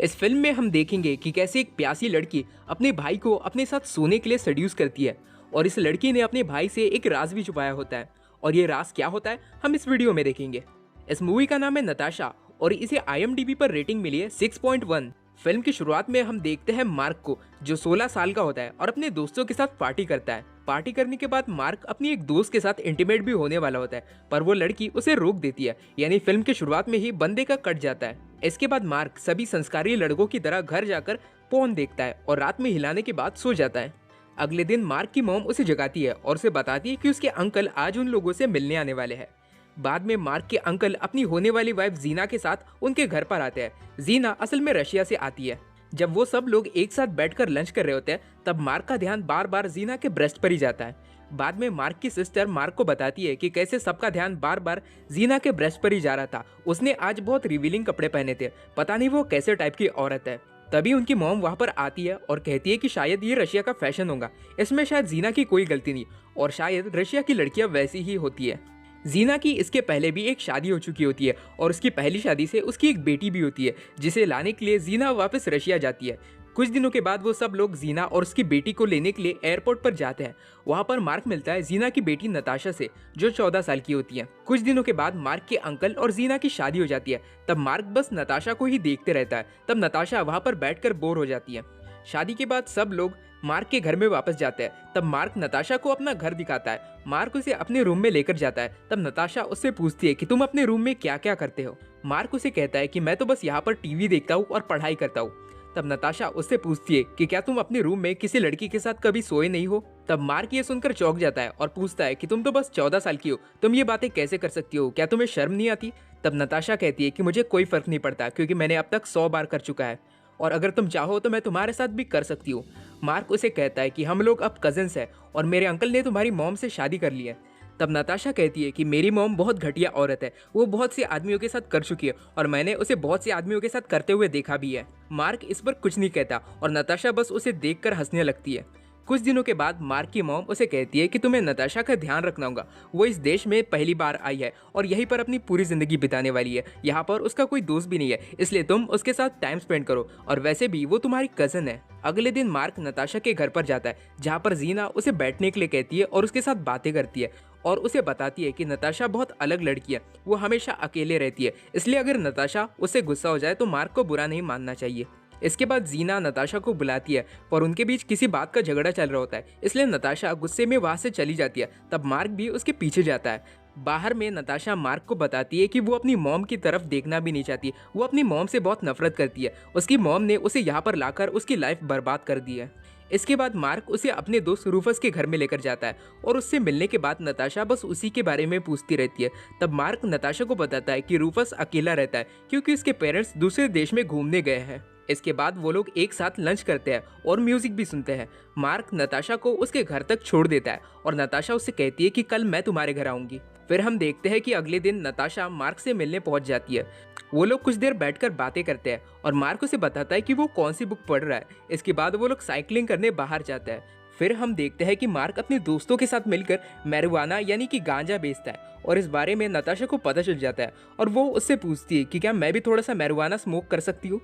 इस फिल्म में हम देखेंगे कि कैसे एक प्यासी लड़की अपने भाई को अपने साथ सोने के लिए सेड्यूस करती है और इस लड़की ने अपने भाई से एक राज भी छुपाया होता है। और ये राज क्या होता है हम इस वीडियो में देखेंगे। इस मूवी का नाम है नताशा और इसे IMDb पर रेटिंग मिली है 6.1। फिल्म की शुरुआत में हम देखते हैं मार्क को, जो 16 साल का होता है और अपने दोस्तों के साथ पार्टी करता है। पार्टी करने के बाद मार्क अपनी एक दोस्त के साथ इंटीमेट भी होने वाला होता है, पर वो लड़की उसे रोक देती है। यानी फिल्म की शुरुआत में ही बंदे का कट जाता है। इसके बाद मार्क सभी संस्कारी लड़कों की तरह घर जाकर पोर्न देखता है और रात में हिलाने के बाद सो जाता है। अगले दिन मार्क की मॉम उसे जगाती है और उसे बताती है कि उसके अंकल आज उन लोगों से मिलने आने वाले हैं। बाद में मार्क के अंकल अपनी होने वाली वाइफ जीना के साथ उनके घर पर आते हैं। जीना असल में रशिया से आती है। जब वो सब लोग एक साथ बैठकर लंच कर रहे होते हैं तब मार्क का ध्यान बार बार जीना के ब्रेस्ट पर ही जाता है। बाद में मार्क की सिस्टर मार्क को बताती है कि कैसे सबका ध्यान बार बार जीना के ब्रेस्ट पर ही जा रहा था। उसने आज बहुत रिवीलिंग कपड़े पहने थे, पता नहीं वो कैसे टाइप की औरत है। तभी उनकी मॉम वहाँ पर आती है और कहती है कि शायद ये रशिया का फैशन होगा, इसमें शायद जीना की कोई गलती नहीं और शायद रशिया की लड़कियां वैसी ही होती है। जीना की इसके पहले भी एक शादी हो चुकी होती है और उसकी पहली शादी से उसकी एक बेटी भी होती है, जिसे लाने के लिए जीना वापस रशिया जाती है। कुछ दिनों के बाद वो सब लोग जीना और उसकी बेटी को लेने के लिए एयरपोर्ट पर जाते हैं। वहाँ पर मार्क मिलता है जीना की बेटी नताशा से, जो 14 साल की होती है। कुछ दिनों के बाद मार्क के अंकल और जीना की शादी हो जाती है। तब मार्क बस नताशा को ही देखते रहता है। तब नताशा वहाँ पर बैठकर बोर हो जाती है। शादी के बाद सब लोग मार्क के घर में वापस जाते हैं। तब मार्क नताशा को अपना घर दिखाता है। मार्क उसे अपने रूम में लेकर जाता है। तब नताशा उससे पूछती है कि तुम अपने रूम में क्या क्या करते हो। मार्क उसे कहता है कि मैं तो बस यहाँ पर टीवी देखता हूँ और पढ़ाई करता हूँ। तब नताशा उससे पूछती है कि क्या तुम अपने रूम में किसी लड़की के साथ कभी सोए नहीं हो। तब मार्क ये सुनकर चौंक जाता है और पूछता है कि तुम तो बस 14 साल की हो, तुम ये बातें कैसे कर सकती हो, क्या तुम्हें शर्म नहीं आती। तब नताशा कहती है कि मुझे कोई फर्क नहीं पड़ता, क्योंकि मैंने अब तक 100 बार कर चुका है और अगर तुम चाहो तो मैं तुम्हारे साथ भी कर सकती हूँ। मार्क उसे कहता है कि हम लोग अब कजिन्स हैं और मेरे अंकल ने तुम्हारी मॉम से शादी कर ली है। तब नताशा कहती है कि मेरी मॉम बहुत घटिया औरत है, वो बहुत से आदमियों के साथ कर चुकी है और मैंने उसे बहुत से आदमियों के साथ करते हुए देखा भी है। मार्क इस पर कुछ नहीं कहता और नताशा बस उसे देखकर हंसने लगती है। कुछ दिनों के बाद मार्क की मॉम उसे कहती है कि तुम्हें नताशा का ध्यान रखना होगा। वो इस देश में पहली बार आई है और यहीं पर अपनी पूरी जिंदगी बिताने वाली है। यहाँ पर उसका कोई दोस्त भी नहीं है, इसलिए तुम उसके साथ टाइम स्पेंड करो और वैसे भी वो तुम्हारी कजन है। अगले दिन मार्क नताशा के घर पर जाता है, जहाँ पर जीना उसे बैठने के लिए कहती है और उसके साथ बातें करती है और उसे बताती है कि नताशा बहुत अलग लड़की है, वो हमेशा अकेले रहती है, इसलिए अगर नताशा उससे गुस्सा हो जाए तो मार्क को बुरा नहीं मानना चाहिए। इसके बाद जीना नताशा को बुलाती है पर उनके बीच किसी बात का झगड़ा चल रहा होता है, इसलिए नताशा गुस्से में वहां से चली जाती है। तब मार्क भी उसके पीछे जाता है। बाहर में नताशा मार्क को बताती है कि वो अपनी मॉम की तरफ देखना भी नहीं चाहती, वो अपनी मॉम से बहुत नफरत करती है। उसकी मॉम ने उसे यहाँ पर लाकर उसकी लाइफ बर्बाद कर दी है। इसके बाद मार्क उसे अपने दोस्त रूफस के घर में लेकर जाता है और उससे मिलने के बाद नताशा बस उसी के बारे में पूछती रहती है। तब मार्क नताशा को बताता है कि रूफस अकेला रहता है क्योंकि उसके पेरेंट्स दूसरे देश में घूमने गए हैं। इसके बाद वो लोग एक साथ लंच करते हैं और म्यूजिक भी सुनते हैं। मार्क नताशा को उसके घर तक छोड़ देता है और नताशा उससे कहती है कि कल मैं तुम्हारे घर आऊंगी। फिर हम देखते हैं कि अगले दिन नताशा मार्क से मिलने पहुंच जाती है। वो लोग कुछ देर बैठकर बातें करते हैं और मार्क उसे बताता है कि वो कौन सी बुक पढ़ रहा है। इसके बाद वो लोग साइकिलिंग करने बाहर जाते हैं। फिर हम देखते हैं कि मार्क अपने दोस्तों के साथ मिलकर मैरिजुआना यानी कि गांजा बेचता है और इस बारे में नताशा को पता चल जाता है और वो उससे पूछती है कि क्या मैं भी थोड़ा सा मैरिजुआना स्मोक कर सकती हूँ।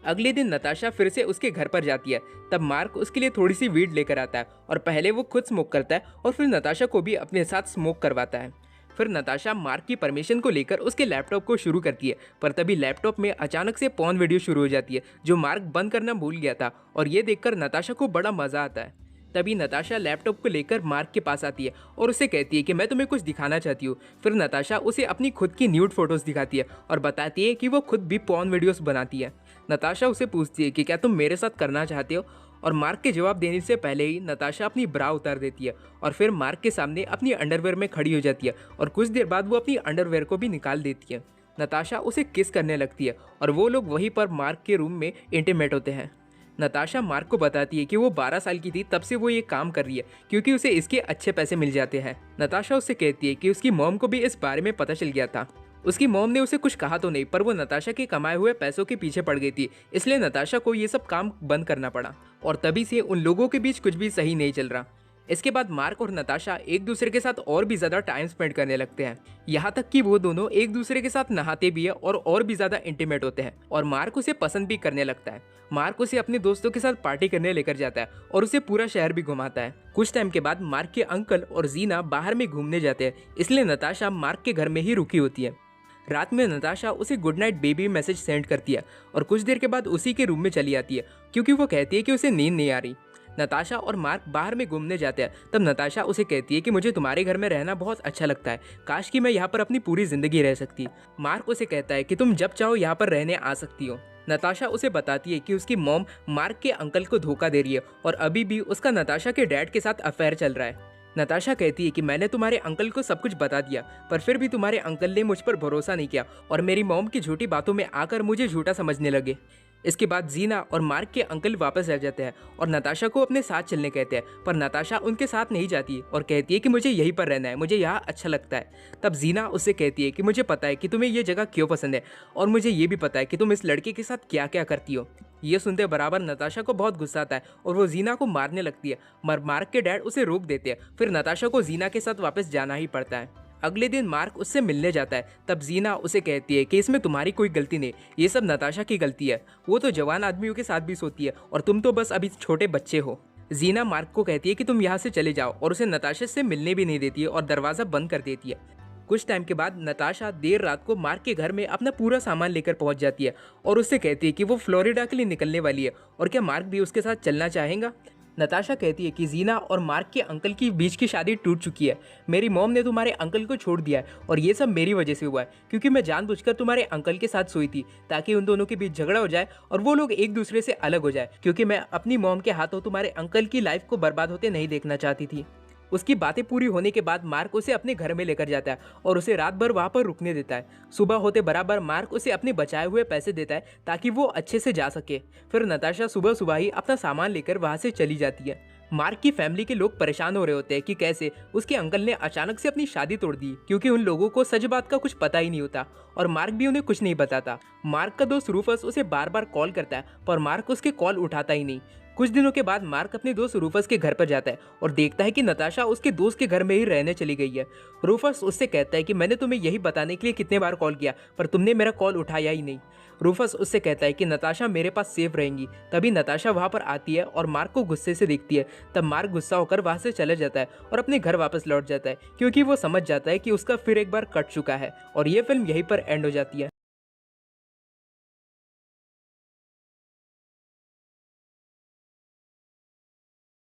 अगले दिन नताशा फिर से उसके घर पर जाती है। तब मार्क उसके लिए थोड़ी सी वीड लेकर आता है और पहले वो खुद स्मोक करता है और फिर नताशा को भी अपने साथ स्मोक करवाता है। फिर नताशा मार्क की परमिशन को लेकर उसके लैपटॉप को शुरू करती है, पर तभी लैपटॉप में अचानक से पॉर्न वीडियो शुरू हो जाती है जो मार्क बंद करना भूल गया था और ये देखकर नताशा को बड़ा मजा आता है। तभी नताशा लैपटॉप को लेकर मार्क के पास आती है और उसे कहती है कि मैं तुम्हें कुछ दिखाना चाहती हूँ। फिर नताशा उसे अपनी खुद की न्यूड फोटोज दिखाती है और बताती है कि वो खुद भी पॉर्न वीडियोस बनाती है। नताशा उसे पूछती है कि क्या तुम मेरे साथ करना चाहते हो और मार्क के जवाब देने से पहले ही नताशा अपनी ब्रा उतार देती है और फिर मार्क के सामने अपनी अंडरवेयर में खड़ी हो जाती है और कुछ देर बाद वो अपनी अंडरवेयर को भी निकाल देती है। नताशा उसे किस करने लगती है और वो लोग वहीं पर मार्क के रूम में इंटीमेट होते हैं। नताशा मार्क को बताती है कि वो 12 साल की थी तब से वो ये काम कर रही है क्योंकि उसे इसके अच्छे पैसे मिल जाते हैं। नताशा उससे कहती है कि उसकी मॉम को भी इस बारे में पता चल गया था। उसकी मॉम ने उसे कुछ कहा तो नहीं, पर वो नताशा के कमाए हुए पैसों के पीछे पड़ गई थी, इसलिए नताशा को ये सब काम बंद करना पड़ा और तभी से उन लोगों के बीच कुछ भी सही नहीं चल रहा। इसके बाद मार्क और नताशा एक दूसरे के साथ और भी ज़्यादा टाइम स्पेंड करने लगते हैं, यहाँ तक कि वो दोनों एक दूसरे के साथ नहाते भी है और भी ज़्यादा इंटीमेट होते हैं और मार्क उसे पसंद भी करने लगता है। मार्क उसे अपने दोस्तों के साथ पार्टी करने लेकर जाता है और उसे पूरा शहर भी घुमाता है। कुछ टाइम के बाद मार्क के अंकल और जीना बाहर में घूमने जाते हैं, इसलिए नताशा मार्क के घर में ही रुकी होती है। रात में नताशा उसे good night baby message send करती है और कुछ देर के बाद उसी के रूम में चली आती है क्योंकि वो कहती है कि उसे नींद नहीं आ रही। नताशा और मार्क बाहर में घूमने जाते हैं, तब नताशा उसे कहती है कि मुझे तुम्हारे घर में रहना बहुत अच्छा लगता है, काश कि मैं यहाँ पर अपनी पूरी जिंदगी रह सकती। मार्क उसे कहता है कि तुम जब चाहो यहाँ पर रहने आ सकती हो। नताशा उसे बताती है कि उसकी मॉम मार्क के अंकल को धोखा दे रही है और अभी भी उसका नताशा के डैड के साथ अफेयर चल रहा है। नताशा कहती है कि मैंने तुम्हारे अंकल को सब कुछ बता दिया, पर फिर भी तुम्हारे अंकल ने मुझ पर भरोसा नहीं किया और मेरी मॉम की झूठी बातों में आकर मुझे झूठा समझने लगे। इसके बाद जीना और मार्क के अंकल वापस आ जाते हैं और नताशा को अपने साथ चलने कहते हैं, पर नताशा उनके साथ नहीं जाती और कहती है कि मुझे यहीं पर रहना है, मुझे यहाँ अच्छा लगता है। तब जीना उससे कहती है कि मुझे पता है कि तुम्हें ये जगह क्यों पसंद है और मुझे ये भी पता है कि तुम इस लड़के के साथ क्या क्या करती हो। ये सुनते बराबर नताशा को बहुत गुस्सा आता है और वो जीना को मारने लगती है, मगर मार्क के डैड उसे रोक देते हैं। फिर नताशा को जीना के साथ वापस जाना ही पड़ता है। अगले दिन मार्क उससे मिलने जाता है, तब जीना उसे कहती है कि इसमें तुम्हारी कोई गलती नहीं, ये सब नताशा की गलती है, वो तो जवान आदमियों के साथ भी सोती है और तुम तो बस अभी छोटे बच्चे हो। जीना मार्क को कहती है कि तुम यहाँ से चले जाओ और उसे नताशा से मिलने भी नहीं देती है और दरवाज़ा बंद कर देती है। कुछ टाइम के बाद नताशा देर रात को मार्क के घर में अपना पूरा सामान लेकर पहुंच जाती है और उससे कहती है कि वो फ्लोरिडा के लिए निकलने वाली है और क्या मार्क भी उसके साथ चलना चाहेगा। नताशा कहती है कि जीना और मार्क के अंकल की बीच की शादी टूट चुकी है, मेरी मॉम ने तुम्हारे अंकल को छोड़ दिया है और ये सब मेरी वजह से हुआ है क्योंकि मैं जानबूझकर तुम्हारे अंकल के साथ सोई थी ताकि उन दोनों के बीच झगड़ा हो जाए और वो लोग एक दूसरे से अलग हो जाए, क्योंकि मैं अपनी मॉम के हाथों तुम्हारे अंकल की लाइफ को बर्बाद होते नहीं देखना चाहती थी। उसकी बातें पूरी होने के बाद मार्क उसे अपने घर में लेकर जाता है और उसे रात भर वहाँ पर रुकने देता है। सुबह होते बराबर मार्क उसे अपने बचाए हुए पैसे देता है ताकि वो अच्छे से जा सके। फिर नताशा सुबह सुबह ही अपना सामान लेकर वहाँ से चली जाती है। मार्क की फैमिली के लोग परेशान हो रहे होते हैं कि कैसे उसके अंकल ने अचानक से अपनी शादी तोड़ दी, क्योंकि उन लोगों को सच बात का कुछ पता ही नहीं होता और मार्क भी उन्हें कुछ नहीं बताता। मार्क का दोस्त रूफस उसे बार बार कॉल करता है पर मार्क उसके कॉल उठाता ही नहीं। कुछ दिनों के बाद मार्क अपने दोस्त रूफस के घर पर जाता है और देखता है कि नताशा उसके दोस्त के घर में ही रहने चली गई है। रूफस उससे कहता है कि मैंने तुम्हें यही बताने के लिए कितने बार कॉल किया पर तुमने मेरा कॉल उठाया ही नहीं। रूफस उससे कहता है कि नताशा मेरे पास सेफ रहेंगी। तभी नताशा वहाँ पर आती है और मार्क को गुस्से से देखती है। तब मार्क गुस्सा होकर वहाँ से चला जाता है और अपने घर वापस लौट जाता है, क्योंकि वो समझ जाता है कि उसका फिर एक बार कट चुका है। और ये फिल्म यहीं पर एंड हो जाती है।